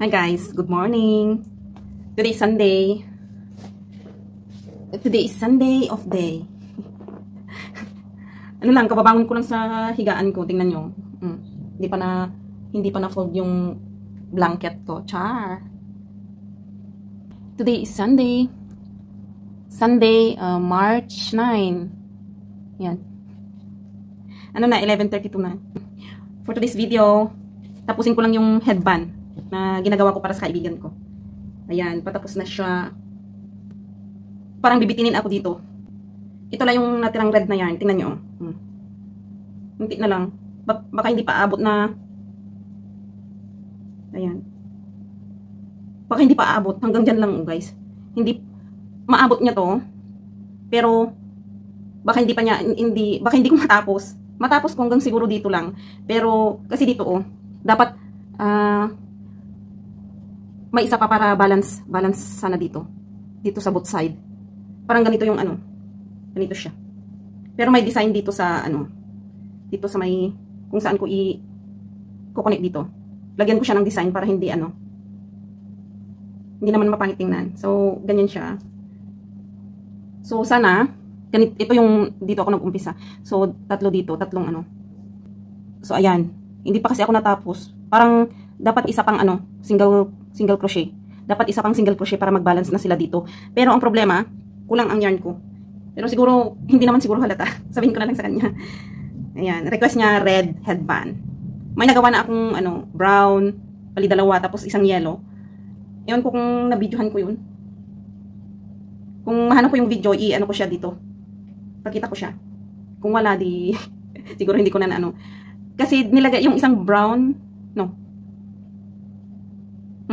Hi guys, good morning. Today is Sunday. Today is Sunday of day. Ano lang, kababangon ko lang sa higaan ko. Tingnan nyo. Hindi pa na-fold yung blanket ko. Char. Today is Sunday. Sunday, March 9. Yan. Ano na, 11:32 na. For today's video, tapusin ko lang yung headband na ginagawa ko para sa kaibigan ko. Ayan, patapos na siya. Parang bibitinin ako dito. Ito lang yung natirang red na yarn. Tingnan nyo. Muntik na lang. Baka hindi pa aabot na. Ayan. Baka hindi pa aabot. Hanggang dyan lang, guys. Hindi, maabot niya to. Pero, baka hindi pa niya, baka hindi ko matapos. Matapos ko hanggang siguro dito lang. Pero, kasi dito, dapat, may isa pa para balance sana dito. Dito sa both side. Parang ganito yung ganito siya. Pero may design dito sa dito sa may kung saan ko i-connect dito. Lagyan ko siya ng design para hindi hindi naman mapangit tingnan. So, ganyan siya. So, sana ito yung dito ako nag-umpisa. So, tatlo dito, tatlong So, ayan. Hindi pa kasi ako natapos. Parang dapat isa pang single crochet. Dapat isa pang single crochet para mag-balance na sila dito. Pero ang problema, kulang ang yarn ko. Pero siguro, hindi naman siguro halata. Sabihin ko na lang sa kanya. Ayan, request niya red headband. May nagawa na akong brown, pali dalawa, tapos isang yellow. Ewan ko kung na-videohan ko yun. Kung mahanap ko yung video, ko siya dito. Pakita ko siya. Kung wala, di siguro hindi ko na Kasi nilagay yung isang brown,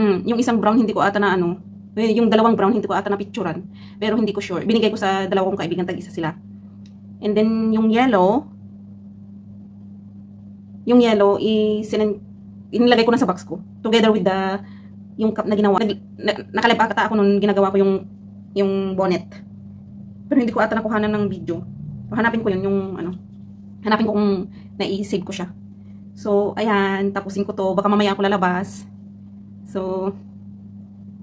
yung isang brown hindi ko ata na yung dalawang brown hindi ko ata na picturean. Pero hindi ko sure. Binigay ko sa dalawang kong kaibigan, tag-isa sila. And then yung yellow inilagay ko na sa box ko. Together with yung cup na ginawa. Nakalib ata ako nung ginagawa ko yung bonnet. Pero hindi ko ata nakuhanan ng video. Hanapin ko yun, hanapin ko kung nai-save ko siya. So, ayan, tapusin ko to. Baka mamaya ako lalabas. So,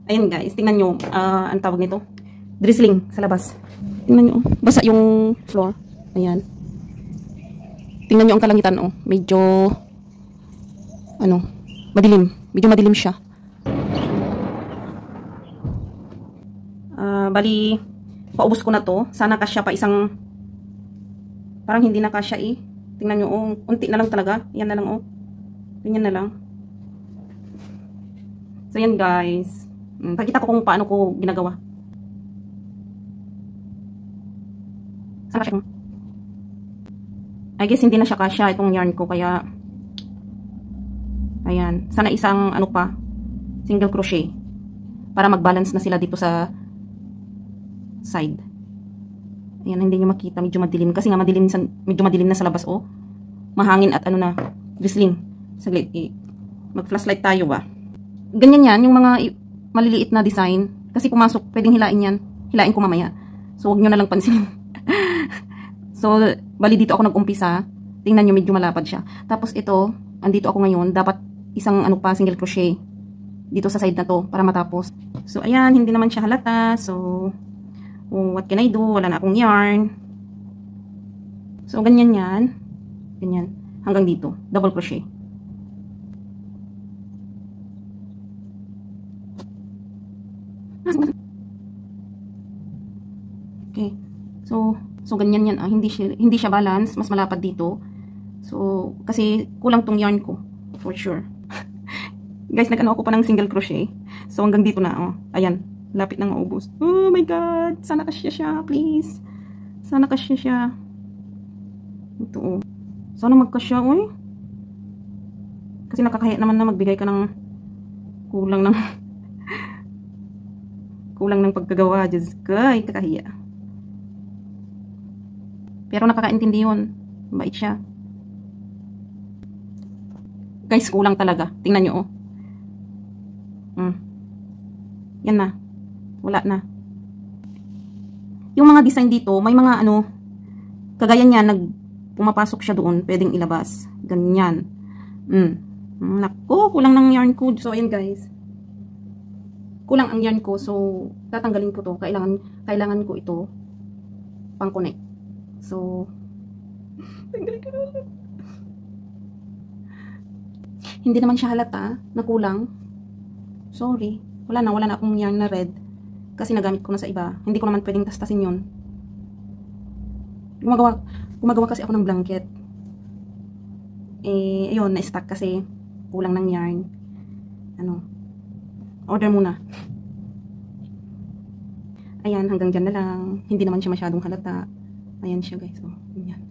ayan guys, tingnan nyo, ang tawag nito, drizzling sa labas. Tingnan nyo, basa yung floor. Ayan. Tingnan nyo ang kalangitan, medyo, madilim. Medyo madilim siya. Bali, paubos ko na to. Sana kasya pa isang, parang hindi na kasya Tingnan nyo, unti na lang talaga. Yan na lang, ganyan na lang. So, yan guys. Pakita ko kung paano ko ginagawa. Sana siya. I guess hindi na siya kasya itong yarn ko. Kaya, ayan. Sana isang single crochet. Para mag-balance na sila dito sa side. Ayan, hindi nyo makita. Medyo madilim. Kasi nga medyo madilim na sa labas. Mahangin at drizzling. Saglit. Mag-flashlight tayo ba? Ganyan yan, yung mga maliliit na design. Kasi pumasok, pwedeng hilain yan. Hilain ko mamaya. So, huwag nyo na lang pansinin. So, bali dito ako nag-umpisa. Tingnan nyo, medyo malapad siya. Tapos ito, andito ako ngayon. Dapat isang single crochet. Dito sa side na to, para matapos. So, ayan, hindi naman siya halata. So, what can I do? Wala na akong yarn. So, ganyan yan. Ganyan. Hanggang dito. Double crochet. Okay. So ganyan yan. Hindi siya balance, mas malapad dito. So kasi kulang tong yarn ko for sure. Guys, ako pa ng single crochet. So hanggang dito na, ayan, lapit nang maubos. Oh my god, sana kasya siya, please. Sana kasya siya. Ito, sana magkasya, Kasi nakakahiya naman na magbigay ka ng kulang ng pagkagawa. Diyos ko, kakahiya. Pero nakakaintindi yun. Mabait siya. Guys, kulang talaga. Tingnan nyo, Yan na. Wala na. Yung mga design dito, may mga kagaya niya, pumapasok siya doon. Pwedeng ilabas. Ganyan. Naku, kulang ng yarn ko. So, ayan guys. kulang ang yarn ko, so tatanggalin ko to. Kailangan ko ito pang connect. So tanggalin ko na. Hindi naman siya halata na kulang. Sorry. Wala na akong yarn na red kasi nagamit ko na sa iba. Hindi ko naman pwedeng tastasin yun. Gumagawa kasi ako ng blanket. Eh, ayun, na-stuck kasi kulang ng yarn. Order muna. Ayan, hanggang dyan na lang. Hindi naman siya masyadong halata. Ayan siya, guys. Oh, ayan.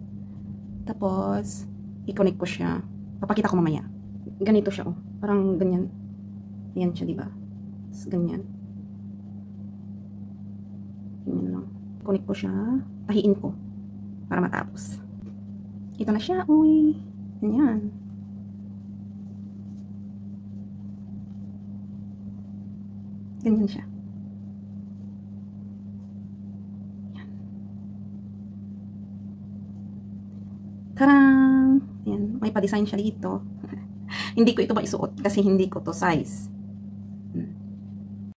Tapos, i-connect ko siya. Papakita ko mamaya. Ganito siya, oh. Parang ganyan. Ayan siya, diba? Ganyan. Ganyan lang. Connect ko siya. Tahiin ko. Para matapos. Ito na siya, uy. Ganyan. Ganyan siya. Ayan. Tarang! Ayan. May pa-design siya dito. Hindi ko ito maisuot kasi hindi ko to size.